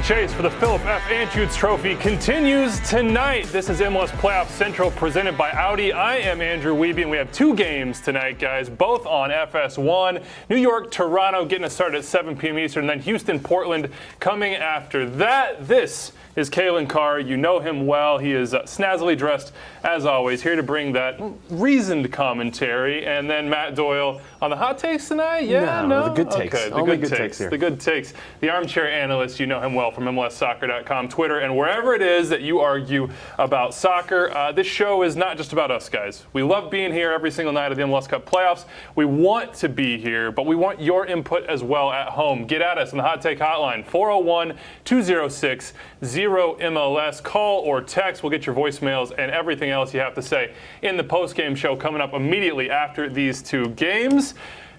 chase for the Philip F. Anschutz Trophy continues tonight. This is MLS Playoff Central presented by Audi. I am Andrew Wiebe, and we have two games tonight, guys, both on FS1. New York, Toronto getting us started at 7 p.m. Eastern, and then Houston, Portland coming after that. This is Kalen Carr. You know him well. He is snazzily dressed, as always, here to bring that reasoned commentary. And then Matt Doyle on the hot takes tonight? Yeah, no? The good takes. Okay, Only good takes here. The good takes. The armchair analyst, you know him well from MLSsoccer.com, Twitter, and wherever it is that you argue about soccer. This show is not just about us, guys. We love being here every single night of the MLS Cup playoffs. We want to be here, but we want your input as well at home. Get at us on the Hot Take Hotline, 401-206-0MLS. Call or text. We'll get your voicemails and everything else you have to say in the postgame show coming up immediately after these two games.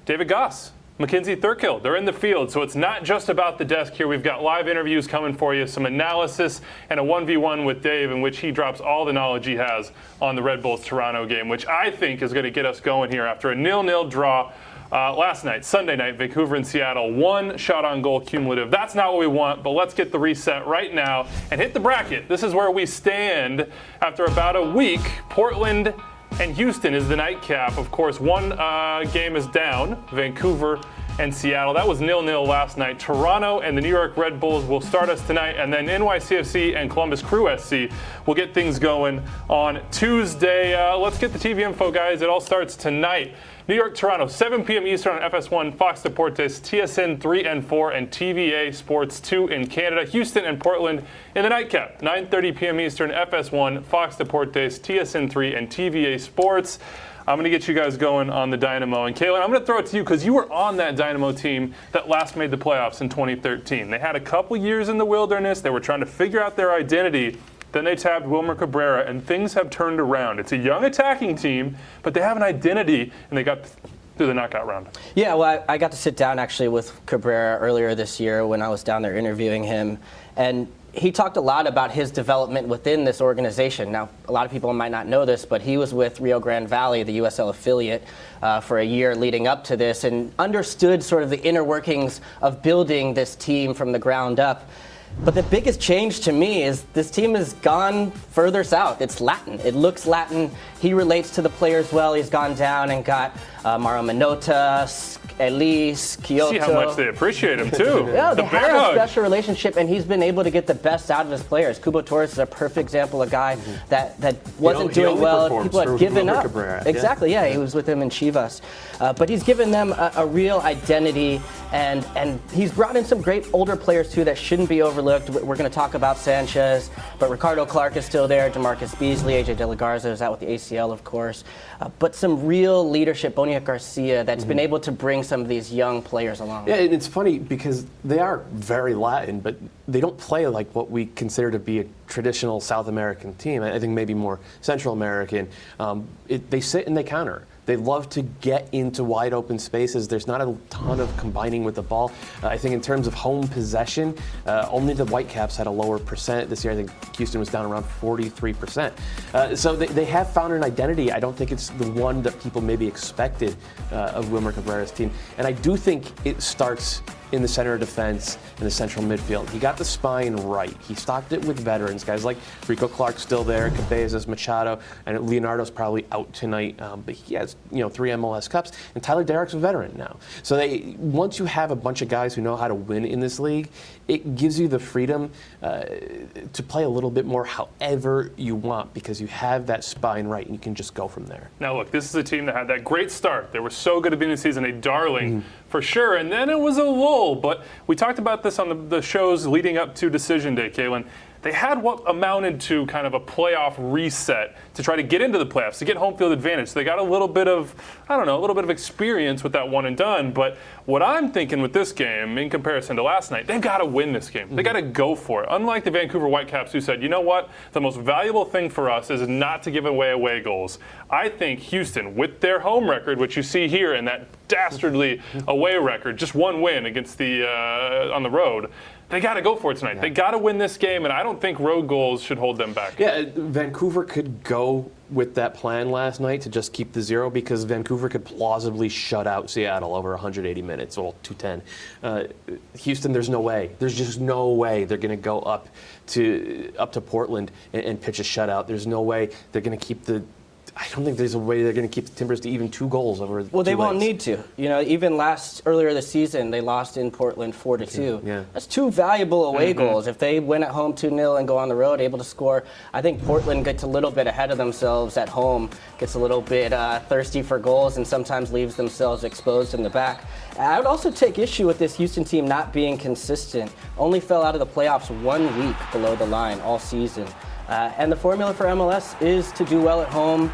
David Goss, Mackenzie Thurkill, they're in the field, so it's not just about the desk here. We've got live interviews coming for you, some analysis, and a 1v1 with Dave in which he drops all the knowledge he has on the Red Bulls-Toronto game, which I think is going to get us going here after a 0-0 draw last night, Sunday night, Vancouver and Seattle. 1 shot on goal cumulative. That's not what we want, but let's get the reset right now and hit the bracket. This is where we stand after about a week. Portland and Houston is the nightcap. Of course, one game is down, Vancouver and Seattle. That was 0-0 last night. Toronto and the New York Red Bulls will start us tonight, and then NYCFC and Columbus Crew SC will get things going on Tuesday. Let's get the TV info, guys. It all starts tonight. New York, Toronto, 7 p.m. Eastern on FS1, Fox Deportes, TSN 3 and 4, and TVA Sports 2 in Canada. Houston and Portland in the nightcap, 9:30 p.m. Eastern, FS1, Fox Deportes, TSN 3, and TVA Sports. I'm going to get you guys going on the Dynamo. And Kalen, I'm going to throw it to you because you were on that Dynamo team that last made the playoffs in 2013. They had a couple years in the wilderness. They were trying to figure out their identity. Then they tabbed Wilmer Cabrera, and things have turned around. It's a young attacking team, but they have an identity, and they got through the knockout round. Yeah, well, I got to sit down actually with Cabrera earlier this year when I was down there interviewing him, and he talked a lot about his development within this organization. Now, a lot of people might not know this, but he was with Rio Grande Valley, the USL affiliate, for a year leading up to this, and understood sort of the inner workings of building this team from the ground up. But the biggest change to me is this team has gone further south. It's Latin. It looks Latin. He relates to the players well. He's gone down and got Mauro Minota, Elise, Kyoto. See how much they appreciate him, too. Yeah, they have a special relationship, and he's been able to get the best out of his players. Kubo Torres is a perfect example of a guy that wasn't doing well. People had given up. Exactly, yeah, he was with him in Chivas. But he's given them a real identity, and he's brought in some great older players, too, that shouldn't be overlooked. We're going to talk about Sanchez, but Ricardo Clark is still there, DeMarcus Beasley, AJ De La Garza is out with the ACL, of course. But some real leadership, Boniek Garcia, that's been able to bring some of these young players along. Yeah, and it's funny because they are very Latin, but they don't play like what we consider to be a traditional South American team. I think maybe more Central American. They sit and they counter. They love to get into wide open spaces. There's not a ton of combining with the ball. I think in terms of home possession, only the Whitecaps had a lower percent this year. I think Houston was down around 43%. So they have found an identity. I don't think it's the one that people maybe expected of Wilmer Cabrera's team. And I do think it starts in the center of defense and the central midfield. He got the spine right. He stocked it with veterans, guys like Rico Clark still there, Cabezas, Machado, and Leonardo's probably out tonight, but he has 3 MLS Cups, and Tyler Derrick's a veteran now. So once you have a bunch of guys who know how to win in this league, it gives you the freedom to play a little bit more however you want because you have that spine right and you can just go from there. Now look, this is a team that had that great start. They were so good at beginning of the season, a darling for sure, and then it was a lull. But we talked about this on the shows leading up to Decision Day, Kalen. They had what amounted to kind of a playoff reset to try to get into the playoffs, to get home field advantage. So they got a little bit of experience with that one and done. But what I'm thinking with this game, in comparison to last night, they've got to win this game. They got to go for it. Unlike the Vancouver Whitecaps who said, you know what, the most valuable thing for us is not to give away goals. I think Houston, with their home record, which you see here in that dastardly away record, just one win against on the road, they got to go for it tonight. They got to win this game, and I don't think road goals should hold them back. Yeah, Vancouver could go with that plan last night to just keep the 0 because Vancouver could plausibly shut out Seattle over 180 minutes, or 210. Houston, there's no way. There's just no way they're going to go up to Portland and pitch a shutout. There's no way they're going to keep the. I don't think there's a way they're going to keep the Timbers to even 2 goals over. Well, they won't legs. need to. You know, even earlier this season, they lost in Portland 4-2. Yeah. That's 2 valuable away goals. If they win at home 2-0 and go on the road able to score, I think Portland gets a little bit ahead of themselves at home, gets a little bit thirsty for goals, and sometimes leaves themselves exposed in the back. I would also take issue with this Houston team not being consistent. Only fell out of the playoffs 1 week below the line all season. And the formula for MLS is to do well at home,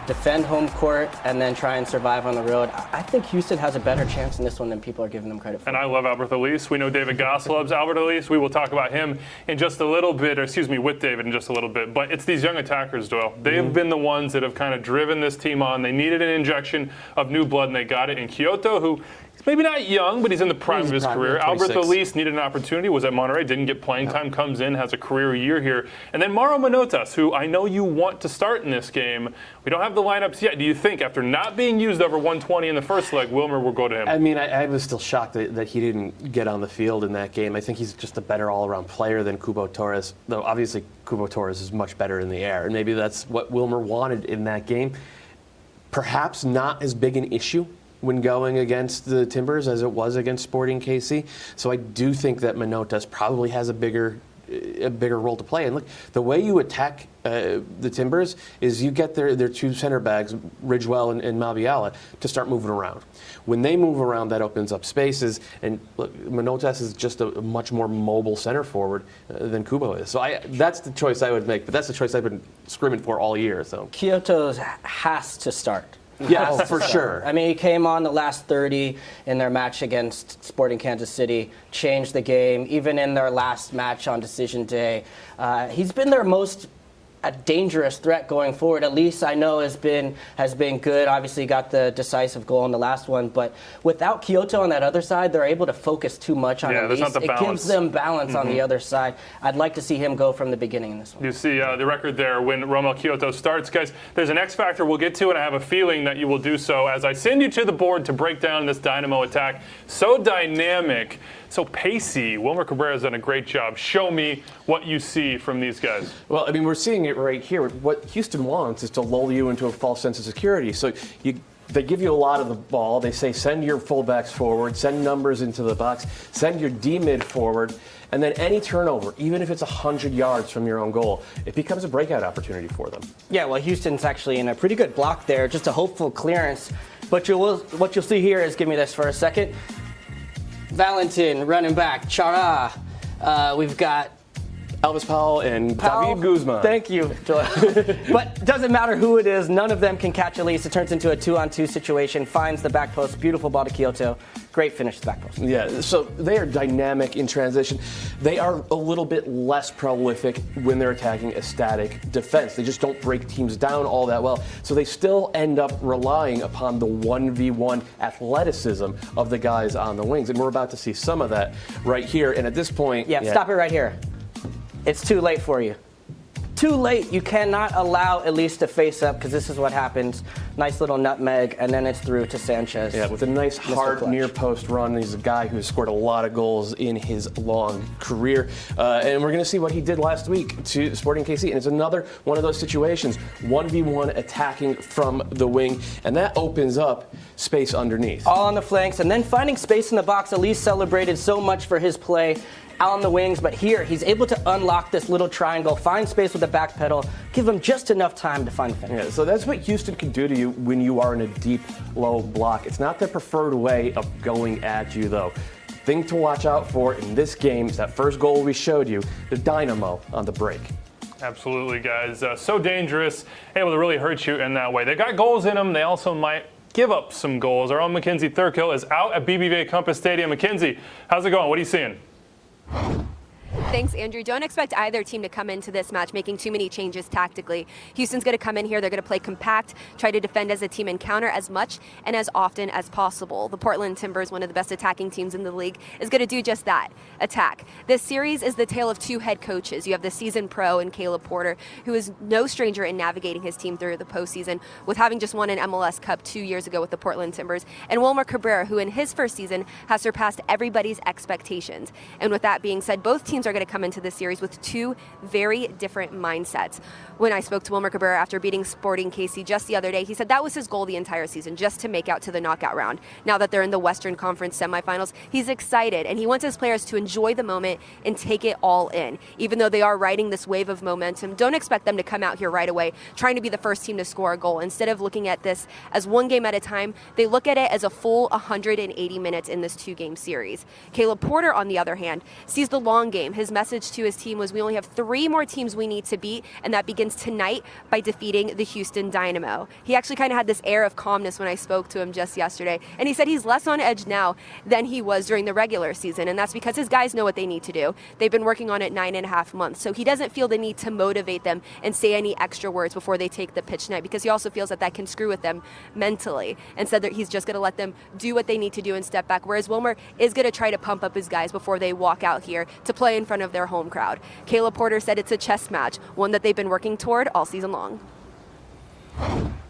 defend home court, and then try and survive on the road. I think Houston has a better chance in this one than people are giving them credit for. And I love Albert Elise. We know David Goss loves Albert Elise. We will talk about him in just a little bit, or excuse me, with David in just a little bit. But it's these young attackers, Doyle. They've been the ones that have kind of driven this team on. They needed an injection of new blood, and they got it in Kyoto, who maybe not young, but he's in the prime of his career. Albert Elise needed an opportunity, was at Monterrey, didn't get playing time, comes in, has a career year here. And then Mauro Manotas, who I know you want to start in this game. We don't have the lineups yet. Do you think, after not being used over 120 in the first leg, Wilmer will go to him? I mean, I was still shocked that he didn't get on the field in that game. I think he's just a better all-around player than Cubo Torres, though obviously Cubo Torres is much better in the air. And maybe that's what Wilmer wanted in that game. Perhaps not as big an issue when going against the Timbers as it was against Sporting KC. So I do think that Manotas probably has a bigger role to play. And look, the way you attack the Timbers is you get their 2 center backs, Ridgewell and Mabiala, to start moving around. When they move around, that opens up spaces. And look, Manotas is just a much more mobile center forward than Kubo is. So that's the choice I would make. But that's the choice I've been screaming for all year. So Kyoto has to start. Yeah, for sure. I mean, he came on the last 30 in their match against Sporting Kansas City, changed the game, even in their last match on decision day. He's been their most a dangerous threat going forward. At least I know has been good. Obviously got the decisive goal in the last one, but without Kyoto on that other side, they're able to focus too much on Elise. It gives them balance on the other side. I'd like to see him go from the beginning in this one. You see the record there when Romel Kyoto starts. Guys, there's an X factor we'll get to, and I have a feeling that you will do so as I send you to the board to break down this Dynamo attack. So dynamic, so pacey. Wilmer Cabrera has done a great job. Show me what you see from these guys. Well, I mean, we're seeing it right here. What Houston wants is to lull you into a false sense of security. So they give you a lot of the ball. They say send your fullbacks forward, send numbers into the box, send your D-mid forward, and then any turnover, even if it's 100 yards from your own goal, it becomes a breakout opportunity for them. Yeah, well, Houston's actually in a pretty good block there, just a hopeful clearance. But what you'll see here is, give me this for a second, Valentin running back, Chara. We've got Elvis Powell and David Guzman. Thank you, Joel. But doesn't matter who it is. None of them can catch Elise. It turns into a 2-on-2 situation. Finds the back post. Beautiful ball to Kyoto. Great finish to the back post. Yeah, so they are dynamic in transition. They are a little bit less prolific when they're attacking a static defense. They just don't break teams down all that well. So they still end up relying upon the 1v1 athleticism of the guys on the wings. And we're about to see some of that right here. And at this point... Yeah, stop it right here. It's too late for you. Too late. You cannot allow Elise to face up because this is what happens. Nice little nutmeg, and then it's through to Sanchez. Yeah, with a nice hard near post run. He's a guy who has scored a lot of goals in his long career. And we're going to see what he did last week to Sporting KC. And it's another one of those situations, 1v1 attacking from the wing, and that opens up space underneath. All on the flanks, and then finding space in the box. Elise celebrated so much for his play out on the wings, but here he's able to unlock this little triangle, find space with the back pedal, give him just enough time to find the finish. Yeah, so that's what Houston can do to you when you are in a deep, low block. It's not their preferred way of going at you, though. Thing to watch out for in this game is that first goal we showed you, the Dynamo on the break. Absolutely, guys. So dangerous, able to really hurt you in that way. They got goals in them. They also might give up some goals. Our own Mackenzie Thurkill is out at BBVA Compass Stadium. Mackenzie, how's it going? What are you seeing? Thanks, Andrew. Don't expect either team to come into this match making too many changes tactically. Houston's going to come in here. They're going to play compact, try to defend as a team and counter as much and as often as possible. The Portland Timbers, one of the best attacking teams in the league, is going to do just that, attack. This series is the tale of two head coaches. You have the seasoned pro in Caleb Porter, who is no stranger in navigating his team through the postseason, with having just won an MLS Cup 2 years ago with the Portland Timbers, and Wilmer Cabrera, who in his first season has surpassed everybody's expectations. And with that being said, both teams are going to come into this series with two very different mindsets. When I spoke to Wilmer Cabrera after beating Sporting KC just the other day, he said that was his goal the entire season, just to make out to the knockout round. Now that they're in the Western Conference semifinals, he's excited, and he wants his players to enjoy the moment and take it all in. Even though they are riding this wave of momentum, don't expect them to come out here right away trying to be the first team to score a goal. Instead of looking at this as one game at a time, they look at it as a full 180 minutes in this two-game series. Caleb Porter, on the other hand, sees the long game. His message to his team was, we only have 3 more teams we need to beat, and that begins tonight by defeating the Houston Dynamo. He actually kind of had this air of calmness when I spoke to him just yesterday, and he said he's less on edge now than he was during the regular season, and that's because his guys know what they need to do. They've been working on it 9.5 months, so he doesn't feel the need to motivate them and say any extra words before they take the pitch tonight, because he also feels that that can screw with them mentally, and said that he's just going to let them do what they need to do and step back, whereas Wilmer is going to try to pump up his guys before they walk out here to play in front of their home crowd. Caleb Porter said it's a chess match, one that they've been working toward all season long.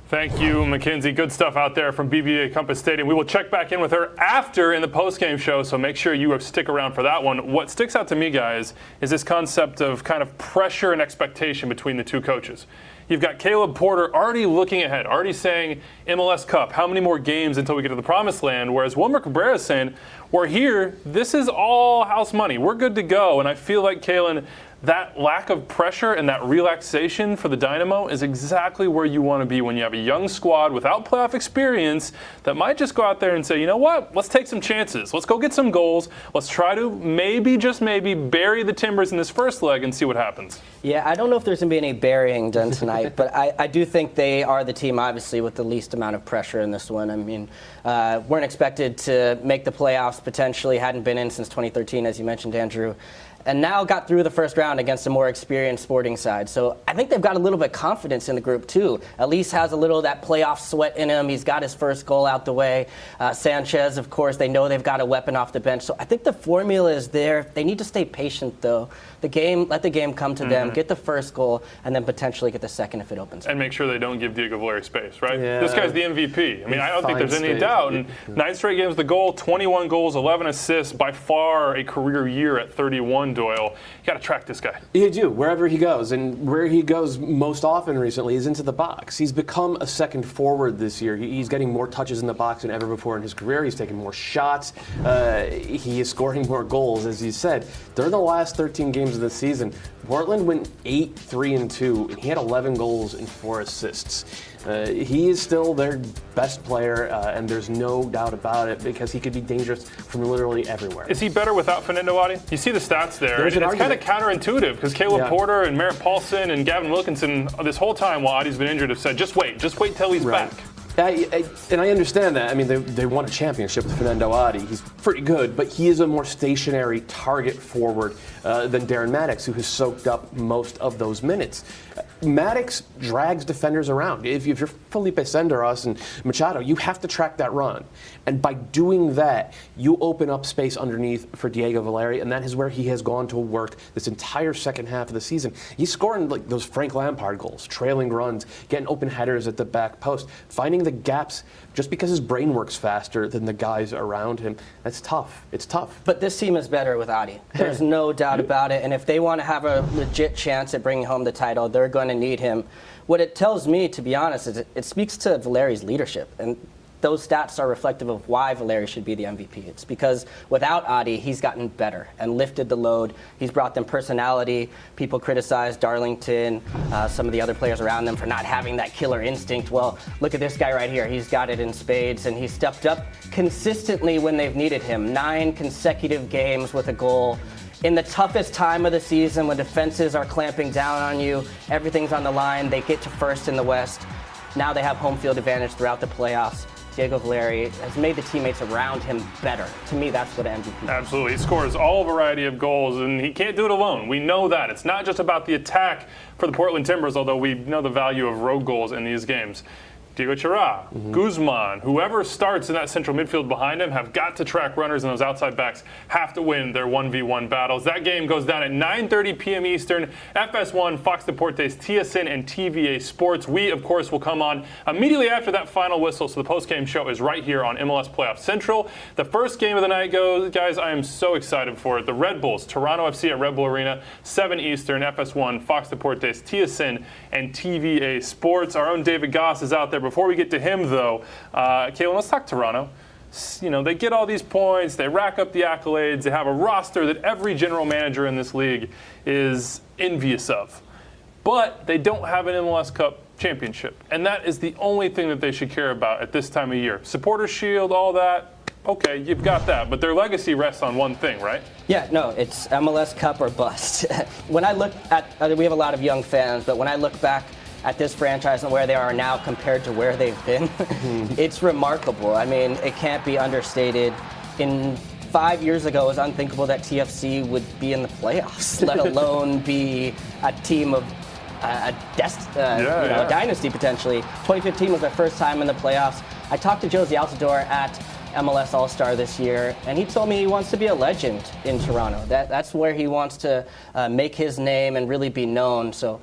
Thank you, Mackenzie. Good stuff out there from BBVA Compass Stadium. We will check back in with her after in the postgame show, so make sure you stick around for that one. What sticks out to me, guys, is this concept of kind of pressure and expectation between the two coaches. You've got Caleb Porter already looking ahead, already saying MLS Cup, how many more games until we get to the promised land, whereas Wilmer Cabrera is saying, we're here, this is all house money, we're good to go. And I feel like, Kalen, that lack of pressure and that relaxation for the Dynamo is exactly where you want to be when you have a young squad without playoff experience that might just go out there and say, you know what, let's take some chances. Let's go get some goals. Let's try to maybe, just maybe, bury the Timbers in this first leg and see what happens. Yeah, I don't know if there's going to be any burying done tonight, but I do think they are the team, obviously, with the least amount of pressure in this one. I mean, weren't expected to make the playoffs potentially, hadn't been in since 2013, as you mentioned, Andrew, and now got through the first round against a more experienced Sporting side. So I think they've got a little bit of confidence in the group, too. Elise has a little of that playoff sweat in him. He's got his first goal out the way. Sanchez, of course, they know they've got a weapon off the bench. So I think the formula is there. They need to stay patient, though. Let the game come to them, get the first goal, and then potentially get the second if it opens. And make sure they don't give Diego Valeri space, right? Yeah. This guy's the MVP. I mean, I don't think there's any doubt. And 9 straight games the goal, 21 goals, 11 assists, by far a career year at 31, Doyle. You got to track this guy. You do, wherever he goes. And where he goes most often recently is into the box. He's become a second forward this year. He's getting more touches in the box than ever before in his career. He's taking more shots. He is scoring more goals, as you said. During the last 13 games of the season, Portland went 8-3-2, and he had 11 goals and 4 assists. He is still their best player, and there's no doubt about it, because he could be dangerous from literally everywhere. Is he better without Fernando Adi? You see the stats there. It's kind of counterintuitive, because Caleb Porter and Merritt Paulson and Gavin Wilkinson this whole time while Adi's been injured have said, just wait till he's back. And I understand that. I mean, they won a championship with Fernando Adi. He's pretty good, but he is a more stationary target forward than Darren Maddox, who has soaked up most of those minutes. Maddox drags defenders around. If you're Felipe Senderos and Machado, you have to track that run. And by doing that, you open up space underneath for Diego Valeri, and that is where he has gone to work this entire second half of the season. He's scoring like those Frank Lampard goals, trailing runs, getting open headers at the back post, finding the gaps just because his brain works faster than the guys around him. That's tough. It's tough. But this team is better with Adi. There's no doubt about it. And if they want to have a legit chance at bringing home the title, they're going to need him. What it tells me, to be honest, is it speaks to Valeri's leadership. And those stats are reflective of why Valeri should be the MVP. It's because without Adi, he's gotten better and lifted the load. He's brought them personality. People criticize Darlington, some of the other players around them for not having that killer instinct. Well, look at this guy right here. He's got it in spades, and he's stepped up consistently when they've needed him. 9 consecutive games with a goal. In the toughest time of the season, when defenses are clamping down on you, everything's on the line, they get to first in the West. Now they have home field advantage throughout the playoffs. Diego Valeri has made the teammates around him better. To me, that's what an MVP is. Absolutely. He scores all variety of goals, and he can't do it alone. We know that. It's not just about the attack for the Portland Timbers, although we know the value of road goals in these games. Diego Chara, Guzman, whoever starts in that central midfield behind him have got to track runners, and those outside backs have to win their 1v1 battles. That game goes down at 9:30 p.m. Eastern, FS1, Fox Deportes, TSN, and TVA Sports. We, of course, will come on immediately after that final whistle, so the post-game show is right here on MLS Playoff Central. The first game of the night goes, guys, I am so excited for it. The Red Bulls, Toronto FC at Red Bull Arena, 7 Eastern, FS1, Fox Deportes, TSN, and TVA Sports. Our own David Goss is out there. Before we get to him, though, Kayla, let's talk Toronto. You know, they get all these points, they rack up the accolades, they have a roster that every general manager in this league is envious of. But they don't have an MLS Cup championship, and that is the only thing that they should care about at this time of year. Supporters Shield, all that, okay, you've got that, but their legacy rests on one thing, right? Yeah, no, it's MLS Cup or bust. When I look at, we have a lot of young fans, but when I look back at this franchise and where they are now compared to where they've been, it's remarkable. I mean, it can't be understated. 5 years ago, it was unthinkable that TFC would be in the playoffs, let alone be a team of a dynasty potentially. 2015 was their first time in the playoffs. I talked to Josie Altidore at MLS All-Star this year, and he told me he wants to be a legend in Toronto. That's where he wants to make his name and really be known. So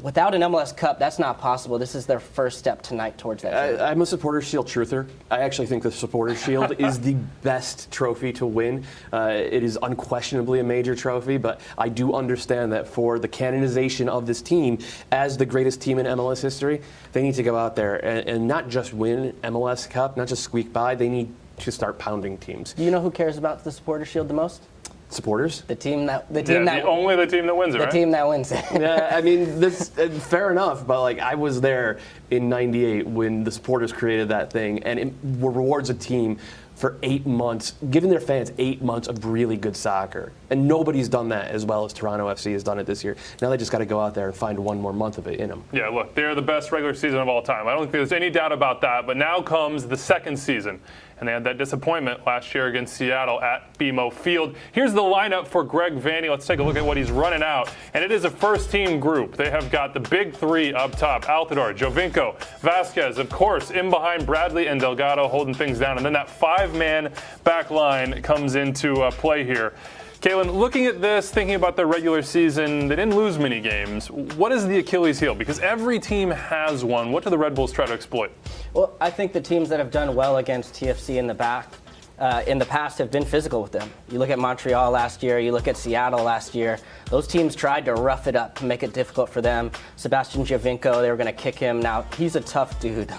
without an MLS Cup, that's not possible. This is their first step tonight towards that. I'm a Supporters Shield truther. I actually think the Supporters Shield is the best trophy to win. It is unquestionably a major trophy, but I do understand that for the canonization of this team as the greatest team in MLS history, they need to go out there and not just win MLS Cup, not just squeak by. They need to start pounding teams. Do you know who cares about the Supporters Shield the most? Supporters? The team that only the team that wins it, the right? team that wins it. Yeah, I mean, this fair enough, but like I was there in '98 when the supporters created that thing, and it rewards a team for 8 months, giving their fans 8 months of really good soccer. And nobody's done that as well as Toronto FC has done it this year. Now they just got to go out there and find one more month of it in them. Yeah, look, they're the best regular season of all time. I don't think there's any doubt about that. But now comes the second season. And they had that disappointment last year against Seattle at BMO Field. Here's the lineup for Greg Vanney. Let's take a look at what he's running out. And it is a first-team group. They have got the big three up top: Altidore, Giovinco, Vasquez, of course, in behind Bradley and Delgado holding things down. And then that five-man back line comes into play here. Kaylin, looking at this, thinking about their regular season, they didn't lose many games. What is the Achilles heel? Because every team has one. What do the Red Bulls try to exploit? Well, I think the teams that have done well against TFC in the past have been physical with them. You look at Montreal last year, you look at Seattle last year. Those teams tried to rough it up to make it difficult for them. Sebastian Giovinco, they were going to kick him. Now, he's a tough dude.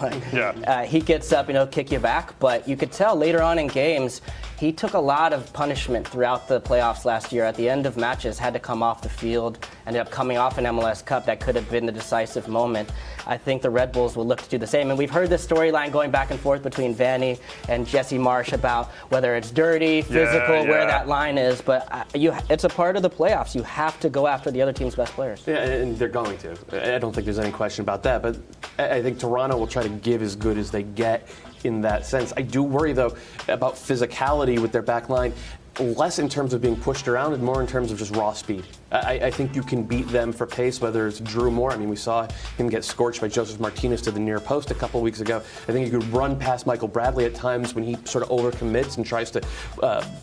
He gets up, kick you back. But you could tell later on in games, he took a lot of punishment throughout the playoffs last year. At the end of matches, had to come off the field, ended up coming off an MLS Cup that could have been the decisive moment. I think the Red Bulls will look to do the same. And we've heard this storyline going back and forth between Vanney and Jesse Marsch about whether it's dirty, physical, where that line is. But it's a part of the playoffs. You have to go after the other team's best players. Yeah, and they're going to. I don't think there's any question about that. But I think Toronto will try to give as good as they get in that sense. I do worry, though, about physicality with their back line, less in terms of being pushed around and more in terms of just raw speed. I think you can beat them for pace, whether it's Drew Moore. I mean, we saw him get scorched by Joseph Martinez to the near post a couple weeks ago. I think you could run past Michael Bradley at times when he sort of overcommits and tries to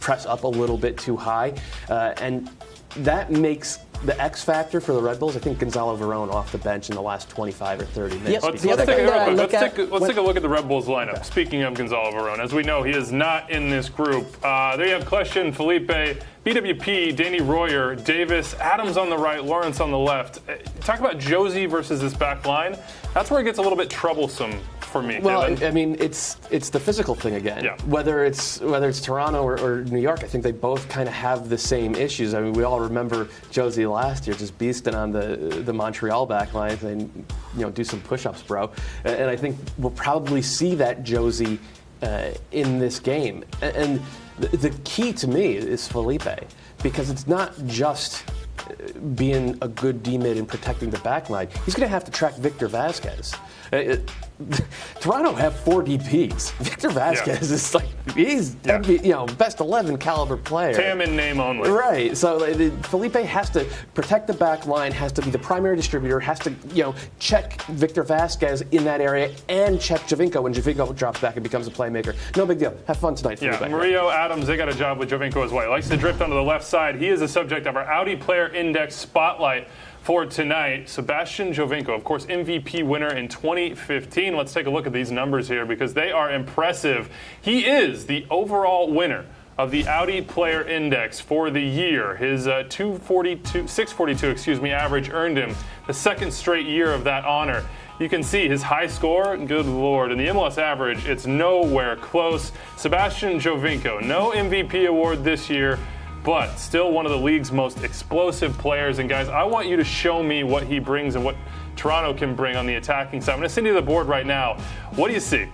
press up a little bit too high. And that makes the X factor for the Red Bulls, I think Gonzalo Verón off the bench in the last 25 or 30 minutes. Let's take a look at the Red Bulls lineup. Okay. Speaking of Gonzalo Verón, as we know, he is not in this group. There you have Kleshin, Felipe, BWP, Danny Royer, Davis, Adams on the right, Lawrence on the left. Talk about Josie versus this back line. That's where it gets a little bit troublesome for me. Well, I mean, it's the physical thing again. Yeah. Whether it's Toronto or New York, I think they both kind of have the same issues. I mean, we all remember Josie last year just beasting on the Montreal back line and do some push-ups, bro. And I think we'll probably see that Josie in this game. And the key to me is Felipe, because it's not just being a good D-mid and protecting the back line, he's going to have to track Victor Vasquez. Toronto have 4 DPs. Victor Vasquez is like, he's best 11 caliber player. TAM in name only. Right. So Felipe has to protect the back line, has to be the primary distributor, has to check Victor Vasquez in that area and check Giovinco when Giovinco drops back and becomes a playmaker. No big deal. Have fun tonight. Yeah, Murillo, Adams, they got a job with Giovinco as well. He likes to drift onto the left side. He is the subject of our Audi Player Index Spotlight for tonight. Sebastian Giovinco, of course, MVP winner in 2015. Let's take a look at these numbers here because they are impressive. He is the overall winner of the Audi Player Index for the year. His 642 average earned him the second straight year of that honor. You can see his high score, good lord, and the MLS average, it's nowhere close. Sebastian Giovinco, no MVP award this year, but still one of the league's most explosive players. And guys, I want you to show me what he brings and what Toronto can bring on the attacking side. I'm going to send you the board right now. What do you see?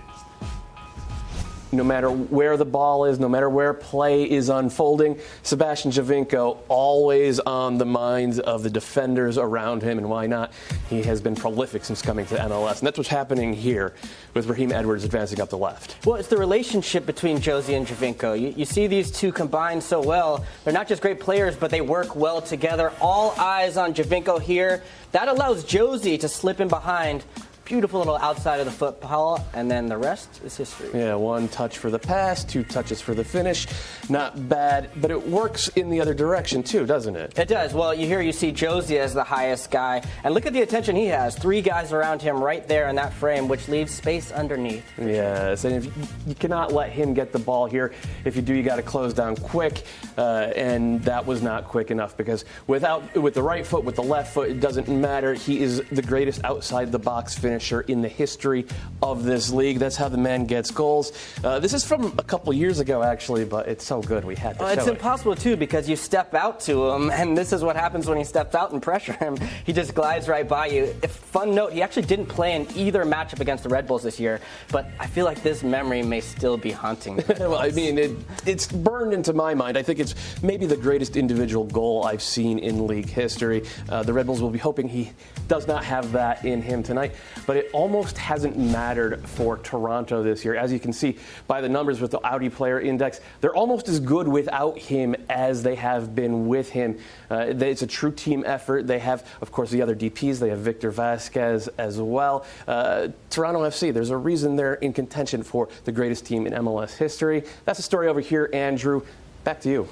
No matter where the ball is, no matter where play is unfolding, Sebastian Giovinco always on the minds of the defenders around him, and why not? He has been prolific since coming to MLS, and that's what's happening here with Raheem Edwards advancing up the left. Well, it's the relationship between Josie and Giovinco. You see these two combined so well. They're not just great players, but they work well together. All eyes on Giovinco here. That allows Josie to slip in behind. Beautiful little outside of the foot ball, and then the rest is history. Yeah, 1 touch for the pass, 2 touches for the finish. Not bad, but it works in the other direction too, doesn't it? It does. Well, you see Josie as the highest guy, and look at the attention he has. 3 guys around him right there in that frame, which leaves space underneath. Yes, and if you cannot let him get the ball here. If you do, you got to close down quick, and that was not quick enough because with the right foot, with the left foot, it doesn't matter. He is the greatest outside the box finisher in the history of this league. That's how the man gets goals. This is from a couple years ago, actually, but it's so good we had to show it. It's impossible, too, because you step out to him, and this is what happens when he steps out and pressure him. He just glides right by you. Fun note, he actually didn't play in either matchup against the Red Bulls this year, but I feel like this memory may still be haunting. Well, I mean, it's burned into my mind. I think it's maybe the greatest individual goal I've seen in league history. The Red Bulls will be hoping he does not have that in him tonight. But it almost hasn't mattered for Toronto this year. As you can see by the numbers with the Audi Player Index, they're almost as good without him as they have been with him. It's a true team effort. They have, of course, the other DPs. They have Victor Vasquez as well. Toronto FC, there's a reason they're in contention for the greatest team in MLS history. That's the story over here, Andrew. Back to you.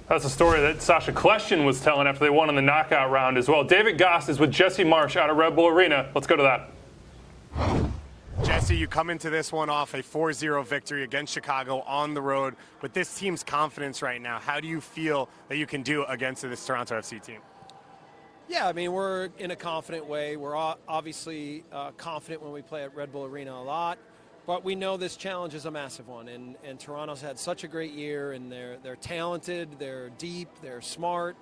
That's a story that Sasha Kleshtin was telling after they won in the knockout round as well. David Goss is with Jesse Marsch out of Red Bull Arena. Let's go to that. Jesse, you come into this one off a 4-0 victory against Chicago on the road. With this team's confidence right now, how do you feel that you can do against this Toronto FC team? Yeah, I mean, we're in a confident way. We're obviously confident when we play at Red Bull Arena a lot. But we know this challenge is a massive one, and Toronto's had such a great year, and they're talented, they're deep, they're smart.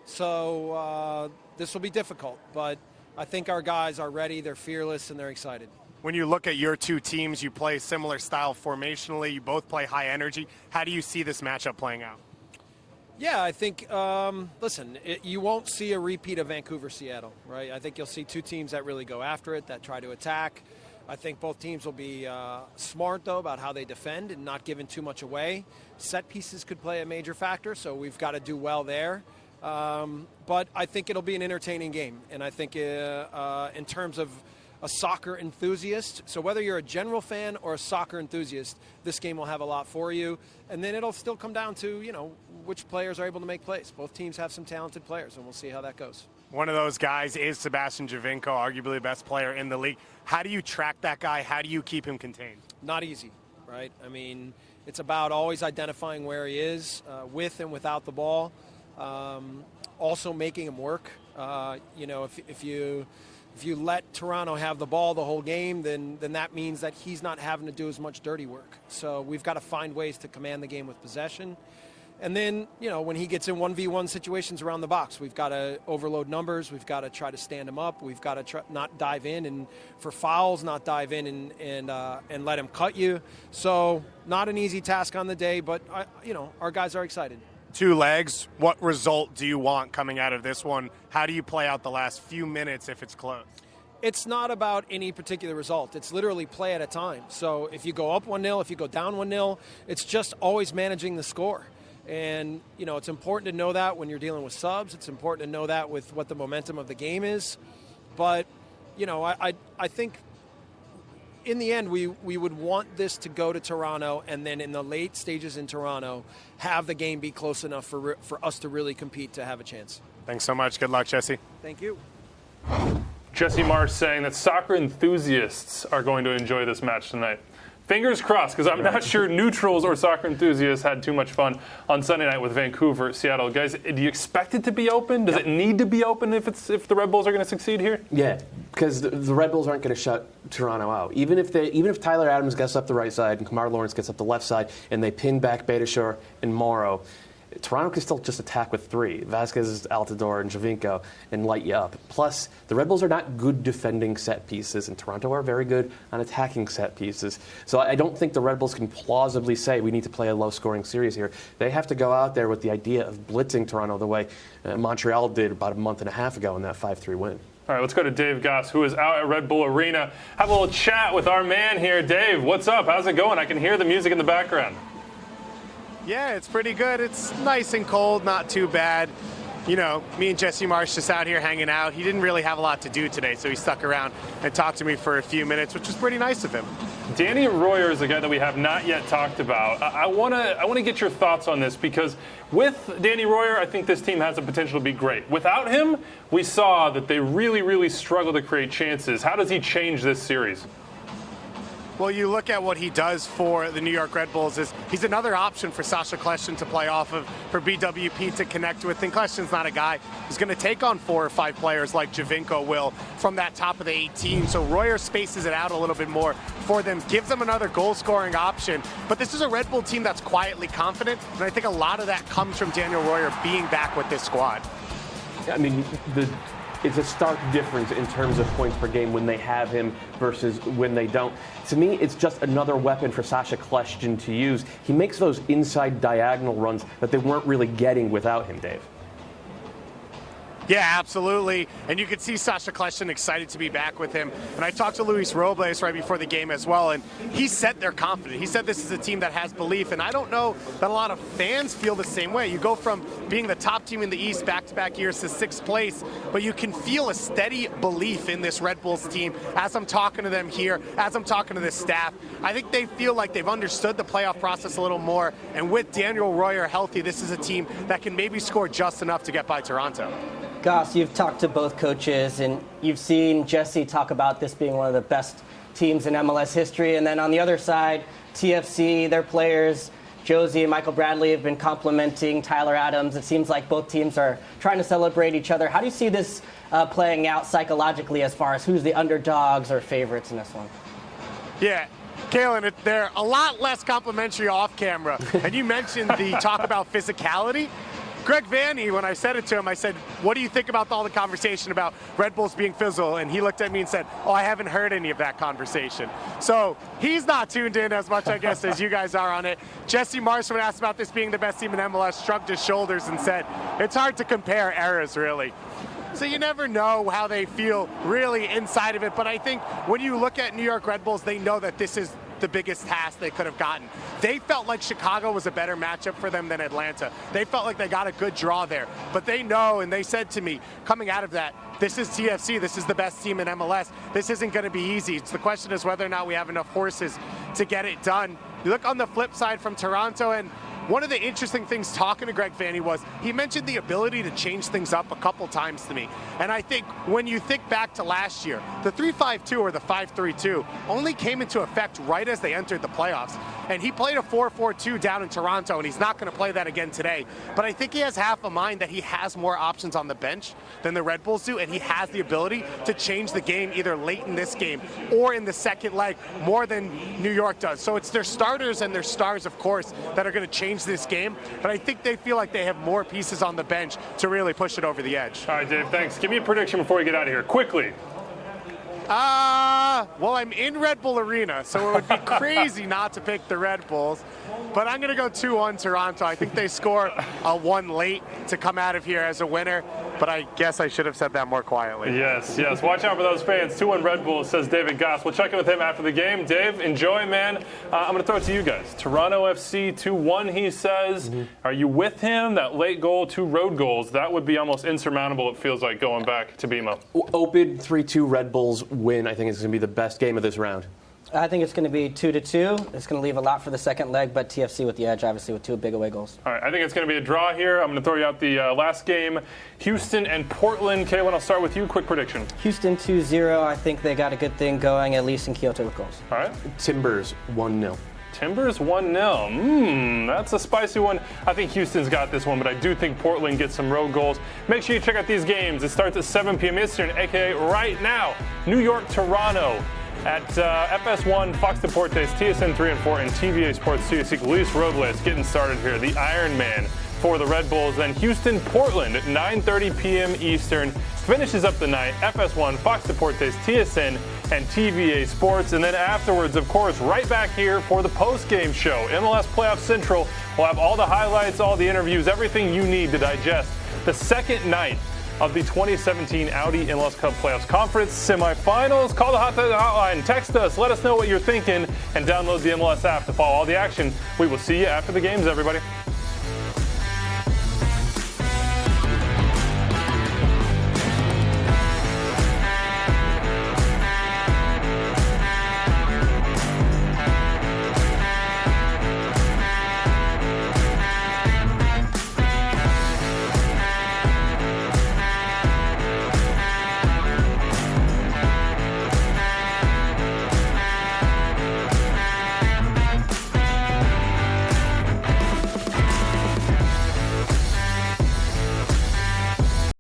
So this will be difficult, but I think our guys are ready, they're fearless, and they're excited. When you look at your two teams, you play similar style formationally, you both play high energy. How do you see this matchup playing out? Yeah, I think, you won't see a repeat of Vancouver-Seattle, right? I think you'll see two teams that really go after it, that try to attack. I think both teams will be smart, though, about how they defend and not giving too much away. Set pieces could play a major factor, so we've got to do well there. But I think it'll be an entertaining game. And I think in terms of a soccer enthusiast, so whether you're a general fan or a soccer enthusiast, this game will have a lot for you. And then it'll still come down to, which players are able to make plays. Both teams have some talented players, and we'll see how that goes. One of those guys is Sebastian Giovinco, arguably the best player in the league. How do you track that guy? How do you keep him contained? Not easy, right? I mean, it's about always identifying where he is with and without the ball. Also making him work. If you let Toronto have the ball the whole game, then that means that he's not having to do as much dirty work. So we've got to find ways to command the game with possession. And then, when he gets in 1v1 situations around the box, we've got to overload numbers. We've got to try to stand him up. We've got to not dive in, and for fouls, not dive in and let him cut you. So not an easy task on the day, but, our guys are excited. 2 legs. What result do you want coming out of this one? How do you play out the last few minutes if it's close? It's not about any particular result. It's literally play at a time. So if you go up 1-0, if you go down 1-0, it's just always managing the score. And, it's important to know that when you're dealing with subs. It's important to know that with what the momentum of the game is. But, I think in the end, we would want this to go to Toronto, and then in the late stages in Toronto, have the game be close enough for us to really compete to have a chance. Thanks so much. Good luck, Jesse. Thank you. Jesse Marsch saying that soccer enthusiasts are going to enjoy this match tonight. Fingers crossed, because I'm not sure neutrals or soccer enthusiasts had too much fun on Sunday night with Vancouver, Seattle. Guys, do you expect it to be open? Does it need to be open if the Red Bulls are going to succeed here? Yeah, because the Red Bulls aren't going to shut Toronto out. Even if Tyler Adams gets up the right side and Kamar Lawrence gets up the left side and they pin back Beitashour and Morrow, Toronto can still just attack with 3. Vasquez, Altidore, and Giovinco and light you up. Plus, the Red Bulls are not good defending set pieces, and Toronto are very good on attacking set pieces. So I don't think the Red Bulls can plausibly say we need to play a low-scoring series here. They have to go out there with the idea of blitzing Toronto the way Montreal did about a month and a half ago in that 5-3 win. All right, let's go to Dave Goss, who is out at Red Bull Arena. Have a little chat with our man here. Dave, what's up? How's it going? I can hear the music in the background. Yeah, it's pretty good. It's nice and cold, not too bad. Me and Jesse Marsch just out here hanging out. He didn't really have a lot to do today, so he stuck around and talked to me for a few minutes, which was pretty nice of him. Danny Royer is a guy that we have not yet talked about. I want to get your thoughts on this, because with Danny Royer, I think this team has the potential to be great. Without him, we saw that they really, really struggle to create chances. How does he change this series? Well, you look at what he does for the New York Red Bulls. He's another option for Sacha Kljestan to play off of, for BWP to connect with. And Kljestan's not a guy who's going to take on 4 or 5 players like Giovinco will from that top of the 18. So Royer spaces it out a little bit more for them, gives them another goal-scoring option. But this is a Red Bull team that's quietly confident, and I think a lot of that comes from Daniel Royer being back with this squad. I mean, it's a stark difference in terms of points per game when they have him versus when they don't. To me, it's just another weapon for Sacha Kljestan to use. He makes those inside diagonal runs that they weren't really getting without him, Dave. Yeah, absolutely. And you could see Sacha Kljestan excited to be back with him. And I talked to Luis Robles right before the game as well, and he said they're confident. He said this is a team that has belief, and I don't know that a lot of fans feel the same way. You go from being the top team in the East back-to-back years to 6th place, but you can feel a steady belief in this Red Bulls team as I'm talking to them here, as I'm talking to the staff. I think they feel like they've understood the playoff process a little more, and with Daniel Royer healthy, this is a team that can maybe score just enough to get by Toronto. Goss, you've talked to both coaches, and you've seen Jesse talk about this being one of the best teams in MLS history. And then on the other side, TFC, their players, Josie and Michael Bradley, have been complimenting Tyler Adams. It seems like both teams are trying to celebrate each other. How do you see this playing out psychologically as far as who's the underdogs or favorites in this one? Yeah. Kalen, they're a lot less complimentary off camera. And you mentioned the talk about physicality. Greg Vanney, when I said it to him, I said, what do you think about all the conversation about Red Bulls being physical? And he looked at me and said, oh, I haven't heard any of that conversation. So he's not tuned in as much, I guess, as you guys are on it. Jesse Marsch, when asked about this being the best team in MLS, shrugged his shoulders and said, it's hard to compare eras, really. So you never know how they feel really inside of it. But I think when you look at New York Red Bulls, they know that this is the biggest task they could have gotten. They felt like Chicago was a better matchup for them than Atlanta. They felt like they got a good draw there. But they know, and they said to me, coming out of that, this is TFC, this is the best team in MLS. This isn't going to be easy. It's the question is whether or not we have enough horses to get it done. You look on the flip side from Toronto, and one of the interesting things talking to Greg Vanney was he mentioned the ability to change things up a couple times to me. And I think when you think back to last year, the 3-5-2 or the 5-3-2 only came into effect right as they entered the playoffs. And he played a 4-4-2 down in Toronto, and he's not going to play that again today. But I think he has half a mind that he has more options on the bench than the Red Bulls do, and he has the ability to change the game either late in this game or in the second leg more than New York does. So it's their starters and their stars, of course, that are going to change this game. But I think they feel like they have more pieces on the bench to really push it over the edge. All right, Dave, thanks. Give me a prediction before we get out of here. Quickly. Well, I'm in Red Bull Arena, so it would be crazy not to pick the Red Bulls. But I'm going to go 2-1 Toronto. I think they score a 1 late to come out of here as a winner. But I guess I should have said that more quietly. Yes. Watch out for those fans. 2-1 Red Bulls, says David Goss. We'll check in with him after the game. Dave, enjoy, man. I'm going to throw it to you guys. Toronto FC 2-1, he says. Mm-hmm. Are you with him? That late goal, 2 road goals, that would be almost insurmountable, it feels like, going back to BMO. Open 3-2 Red Bulls win, I think, is going to be the best game of this round. I think it's going to be 2-2. It's going to leave a lot for the second leg, but TFC with the edge, obviously, with 2 big away goals. All right, I think it's going to be a draw here. I'm going to throw you out the last game, Houston and Portland. Kaylin, I'll start with you. Quick prediction. Houston 2-0. I think they got a good thing going, at least in Kyoto with goals. All right. Timbers 1-0. Timbers 1-0. That's a spicy one. I think Houston's got this one, but I do think Portland gets some road goals. Make sure you check out these games. It starts at 7 p.m. Eastern, a.k.a. right now. New York, Toronto. At FS1, Fox Deportes, TSN 3 and 4, and TVA Sports CSC. Luis Robles getting started here. The Iron Man for the Red Bulls. Then Houston, Portland at 9:30 p.m. Eastern. Finishes up the night. FS1, Fox Deportes, TSN, and TVA Sports. And then afterwards, of course, right back here for the post-game show. MLS Playoff Central. We'll have all the highlights, all the interviews, everything you need to digest the second night of the 2017 Audi MLS Cup Playoffs Conference semifinals. Call the hotline, text us, let us know what you're thinking, and download the MLS app to follow all the action. We will see you after the games, everybody.